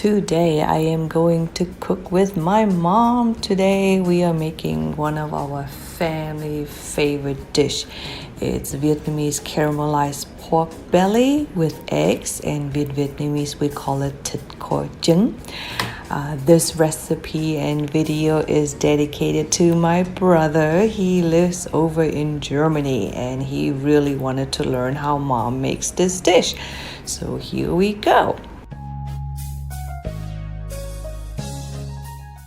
Today I am going to cook with my mom. Today we are making one of our family favorite dish. It's Vietnamese caramelized pork belly with eggs, and with Vietnamese we call it Thịt Kho Trứng. This recipe and video is dedicated to my brother. He lives over in Germany and he really wanted to learn how mom makes this dish. So here we go.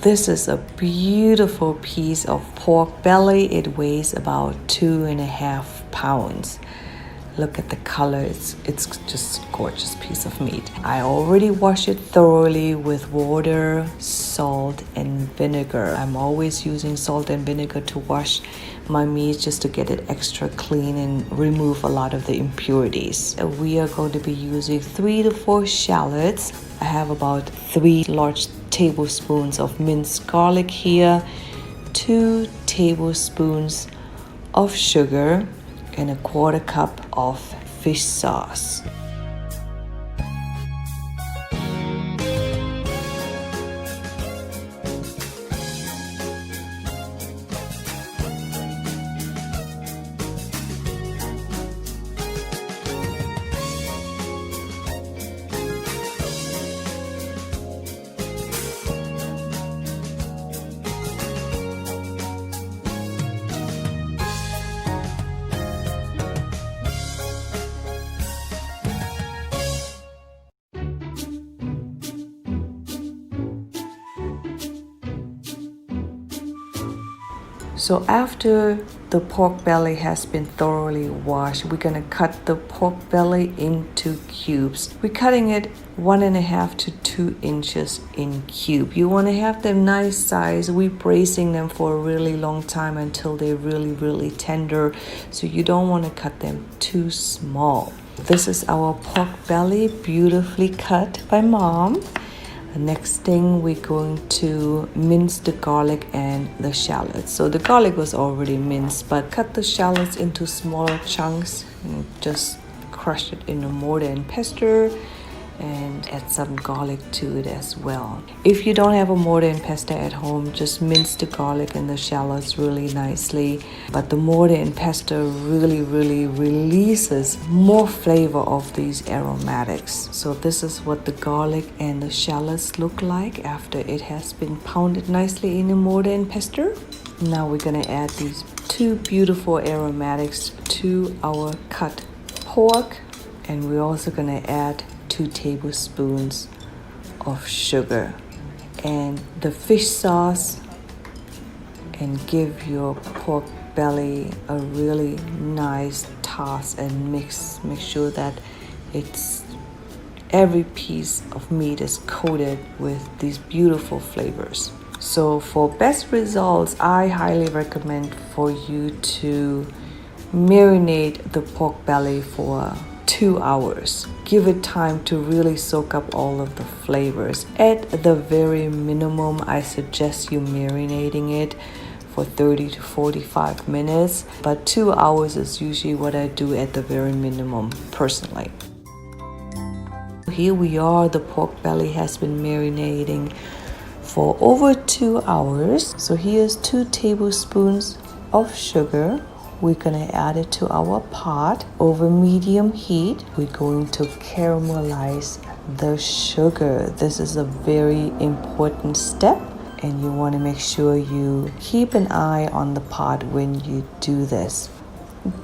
This is a beautiful piece of pork belly. It weighs about 2.5 pounds. Look at the color, it's just a gorgeous piece of meat. I already wash it thoroughly with water, salt, and vinegar. I'm always using salt and vinegar to wash my meat just to get it extra clean and remove a lot of the impurities. We are going to be using 3 to 4 shallots. I have about 3 large tablespoons of minced garlic here, 2 tablespoons of sugar, and a 1/4 cup of fish sauce. So after the pork belly has been thoroughly washed, we're gonna cut the pork belly into cubes. We're cutting it 1.5 to 2 inches in cube. You wanna have them nice size. We're braising them for a really long time until they're really tender. So you don't wanna cut them too small. This is our pork belly, beautifully cut by mom. The next thing, we're going to mince the garlic and the shallots. So the garlic was already minced, but cut the shallots into smaller chunks and just crush it in a mortar and pestle and add some garlic to it as well. If you don't have a mortar and pestle at home, just mince the garlic and the shallots really nicely. But the mortar and pestle really releases more flavor of these aromatics. So this is what the garlic and the shallots look like after it has been pounded nicely in a mortar and pestle. Now we're gonna add these 2 beautiful aromatics to our cut pork, and we're also gonna add 2 tablespoons of sugar and the fish sauce, and give your pork belly a really nice toss and mix. Make sure that every piece of meat is coated with these beautiful flavors. So for best results, I highly recommend for you to marinate the pork belly for 2 hours. Give it time to really soak up all of the flavors. At the very minimum, I suggest you marinating it for 30 to 45 minutes, but 2 hours is usually what I do at the very minimum personally. Here we are, the pork belly has been marinating for over 2 hours. So here's 2 tablespoons of sugar. We're gonna add it to our pot over medium heat. We're going to caramelize the sugar. This is a very important step, and you wanna make sure you keep an eye on the pot when you do this.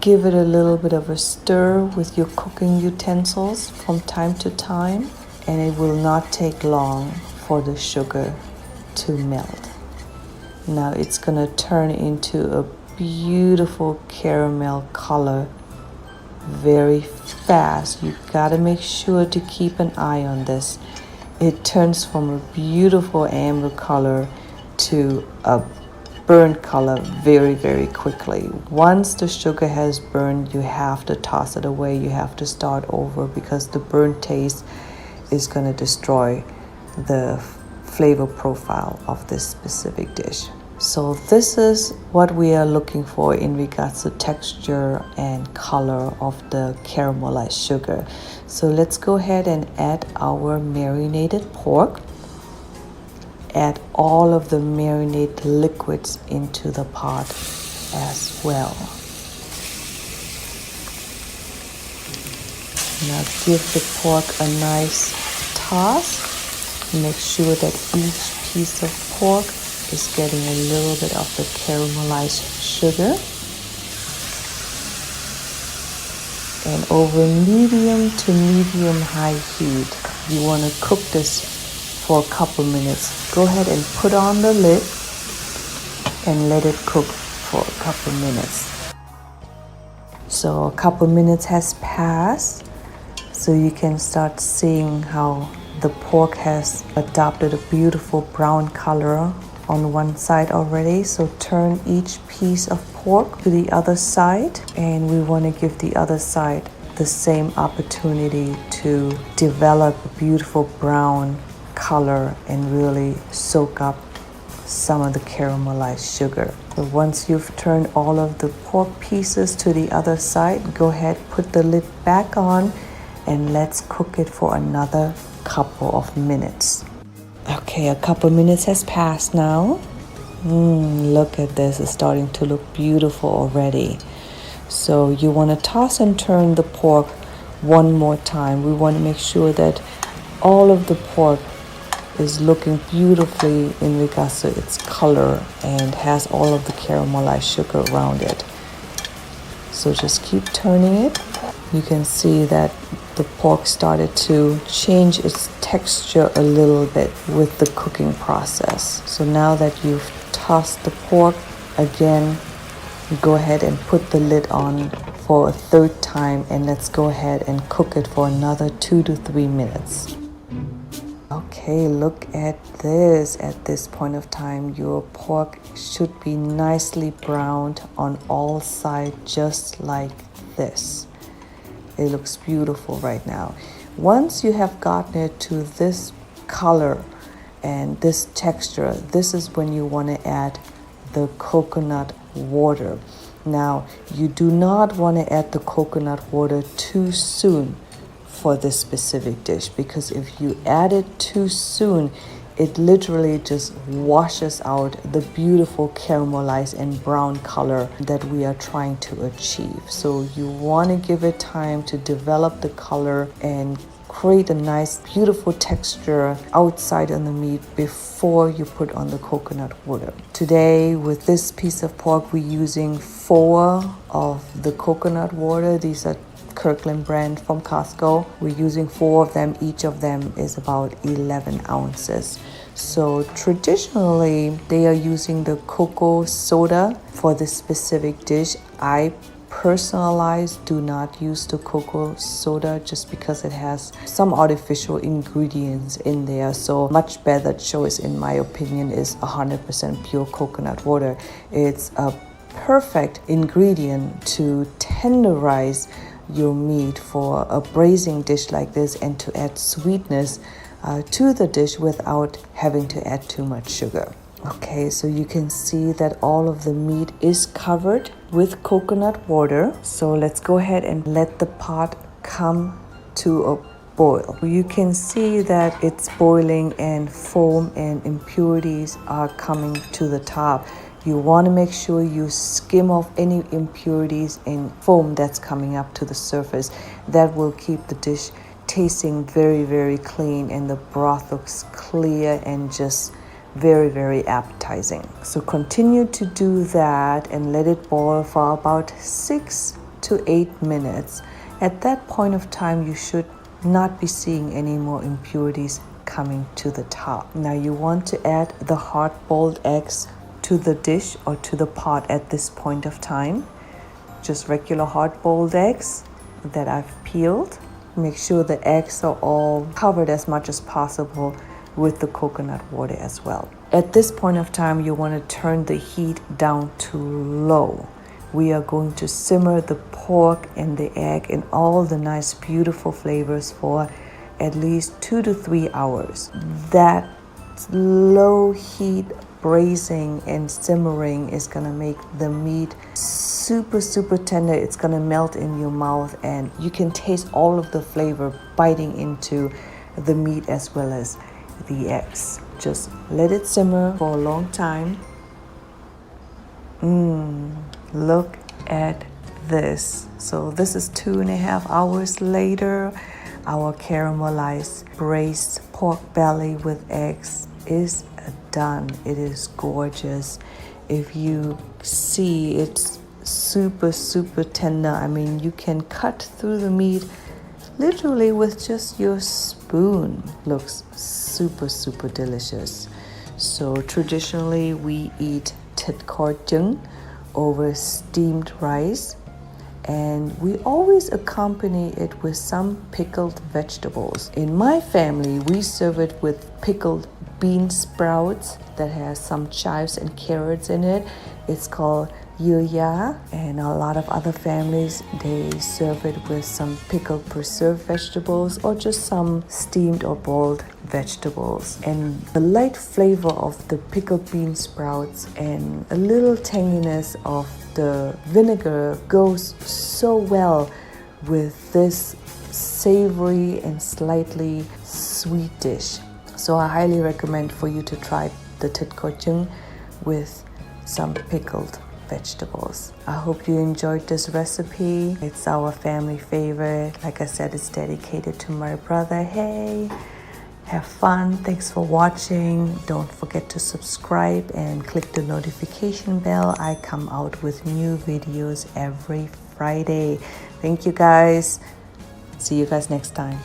Give it a little bit of a stir with your cooking utensils from time to time, and it will not take long for the sugar to melt. Now it's gonna turn into a beautiful caramel color very fast. You gotta make sure to keep an eye on this. It turns from a beautiful amber color to a burnt color very quickly. Once the sugar has burned, you have to toss it away. You have to start over because the burnt taste is going to destroy the flavor profile of this specific dish. So this is what we are looking for in regards to texture and color of the caramelized sugar. So let's go ahead and add our marinated pork. Add all of the marinade liquids into the pot as well. Now give the pork a nice toss. Make sure that each piece of pork is getting a little bit of the caramelized sugar. And over medium to medium high heat, you want to cook this for a couple minutes. Go ahead and put on the lid and let it cook for a couple minutes. So a couple minutes has passed, so you can start seeing how the pork has adopted a beautiful brown color on one side already. So turn each piece of pork to the other side, and we want to give the other side the same opportunity to develop a beautiful brown color and really soak up some of the caramelized sugar. So once you've turned all of the pork pieces to the other side, go ahead, put the lid back on, and let's cook it for another couple of minutes. Okay, a couple minutes has passed now. Look at this, it's starting to look beautiful already. So you want to toss and turn the pork one more time. We want to make sure that all of the pork is looking beautifully in regards to its color and has all of the caramelized sugar around it. So just keep turning it. You can see that the pork started to change its texture a little bit with the cooking process. So now that you've tossed the pork again, go ahead and put the lid on for a third time, and let's go ahead and cook it for another 2 to 3 minutes. Okay, look at this. At this point of time, your pork should be nicely browned on all sides, just like this. It looks beautiful right now. Once you have gotten it to this color and this texture, this is when you want to add the coconut water. Now, you do not want to add the coconut water too soon for this specific dish, because if you add it too soon, it literally just washes out the beautiful caramelized and brown color that we are trying to achieve. So you want to give it time to develop the color and create a nice beautiful texture outside on the meat before you put on the coconut water. Today with this piece of pork, we're using 4 of the coconut water. These are Kirkland brand from Costco. We're using 4 of them. Each of them is about 11 ounces. So traditionally they are using the cocoa soda for this specific dish. I personalized do not use the cocoa soda just because it has some artificial ingredients in there. So much better choice in my opinion is 100% pure coconut water. It's a perfect ingredient to tenderize your meat for a braising dish like this and to add sweetness to the dish without having to add too much sugar. Okay, so you can see that all of the meat is covered with coconut water. So let's go ahead and let the pot come to a boil. You can see that it's boiling and foam and impurities are coming to the top. You want to make sure you skim off any impurities and foam that's coming up to the surface. That will keep the dish tasting very, very clean, and the broth looks clear and just very, very appetizing. So continue to do that and let it boil for about 6 to 8 minutes. At that point of time, you should not be seeing any more impurities coming to the top. Now you want to add the hard-boiled eggs to the dish or to the pot at this point of time. Just regular hard-boiled eggs that I've peeled. Make sure the eggs are all covered as much as possible with the coconut water as well. At this point of time, you want to turn the heat down to low. We are going to simmer the pork and the egg and all the nice beautiful flavors for at least 2 to 3 hours. That low heat braising and simmering is gonna make the meat super tender. It's gonna melt in your mouth, and you can taste all of the flavor biting into the meat as well as the eggs. Just let it simmer for a long time. Look at this. So this is 2.5 hours later. Our caramelized braised pork belly with eggs is done. It is gorgeous. If you see, it's super tender. I mean, you can cut through the meat literally with just your spoon. Looks super delicious. So traditionally we eat Thịt Kho Trứng over steamed rice, and we always accompany it with some pickled vegetables. In my family, we serve it with pickled bean sprouts that has some chives and carrots in it. It's called yuya, and a lot of other families, they serve it with some pickled preserved vegetables or just some steamed or boiled vegetables. And the light flavor of the pickled bean sprouts and a little tanginess of the vinegar goes so well with this savory and slightly sweet dish. So I highly recommend for you to try the Thịt Kho Trứng with some pickled vegetables. I hope you enjoyed this recipe. It's our family favorite. Like I said, it's dedicated to my brother. Hey, have fun. Thanks for watching. Don't forget to subscribe and click the notification bell. I come out with new videos every Friday. Thank you guys. See you guys next time.